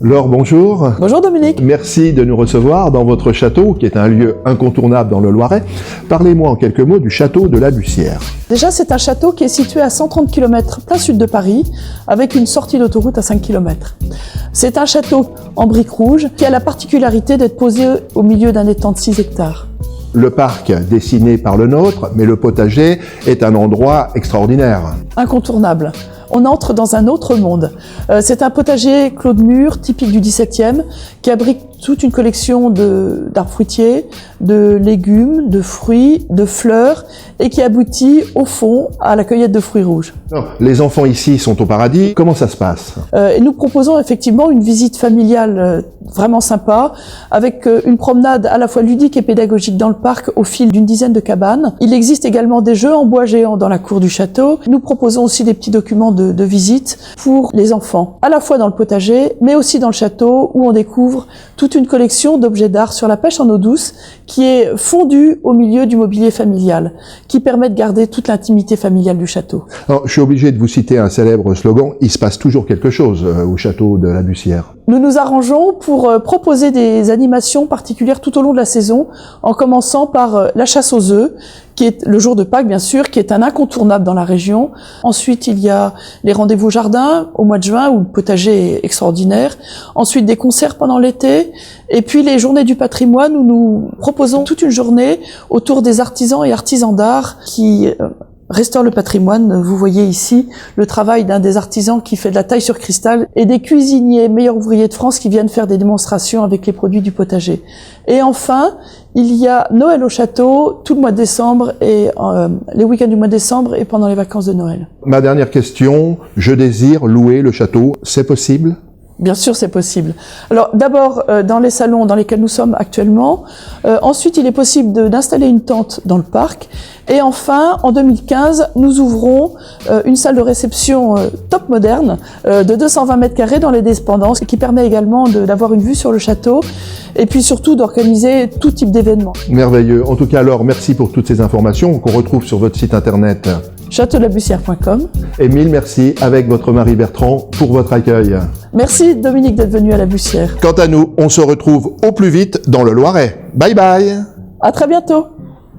Laure, bonjour. Bonjour Dominique. Merci de nous recevoir dans votre château, qui est un lieu incontournable dans le Loiret. Parlez-moi en quelques mots du château de la Bussière. Déjà, c'est un château qui est situé à 130 km plein sud de Paris, avec une sortie d'autoroute à 5 km. C'est un château en briques rouges qui a la particularité d'être posé au milieu d'un étang de 6 hectares. Le parc dessiné par le nôtre, mais le potager est un endroit extraordinaire. Incontournable. On entre dans un autre monde. C'est un potager clos de mur, typique du XVIIe, qui abrite toute une collection d'arbres fruitiers, de légumes, de fruits, de fleurs, et qui aboutit au fond à la cueillette de fruits rouges. Alors, les enfants ici sont au paradis. Comment ça se passe? Et nous proposons effectivement une visite familiale vraiment sympa, avec une promenade à la fois ludique et pédagogique dans le parc au fil d'une dizaine de cabanes. Il existe également des jeux en bois géant dans la cour du château. Nous proposons aussi des petits documents de visite pour les enfants, à la fois dans le potager, mais aussi dans le château, où on découvre toute une collection d'objets d'art sur la pêche en eau douce, qui est fondue au milieu du mobilier familial, qui permet de garder toute l'intimité familiale du château. Alors, je suis obligé de vous citer un célèbre slogan, il se passe toujours quelque chose au château de la Bussière. Nous nous arrangeons pour proposer des animations particulières tout au long de la saison, en commençant par la chasse aux œufs, qui est le jour de Pâques bien sûr, qui est un incontournable dans la région. Ensuite, il y a les rendez-vous jardin au mois de juin, où le potager est extraordinaire. Ensuite, des concerts pendant l'été. Et puis les journées du patrimoine, où nous proposons toute une journée autour des artisans et artisans d'art qui restaure le patrimoine. Vous voyez ici le travail d'un des artisans qui fait de la taille sur cristal et des cuisiniers meilleurs ouvriers de France qui viennent faire des démonstrations avec les produits du potager. Et enfin, il y a Noël au château tout le mois de décembre et les week-ends du mois de décembre et pendant les vacances de Noël. Ma dernière question, je désire louer le château, c'est possible ? Bien sûr, c'est possible. Alors, d'abord, dans les salons dans lesquels nous sommes actuellement. Ensuite, il est possible d'installer une tente dans le parc. Et enfin, en 2015, nous ouvrons une salle de réception top moderne de 220 mètres carrés dans les dépendances, qui permet également d'avoir une vue sur le château et puis surtout d'organiser tout type d'événements. Merveilleux. En tout cas, alors, merci pour toutes ces informations qu'on retrouve sur votre site internet châteaudelabussière.com. Et mille merci avec votre mari Bertrand pour votre accueil. Merci Dominique d'être venu à la Bussière. Quant à nous, on se retrouve au plus vite dans le Loiret. Bye bye. À très bientôt.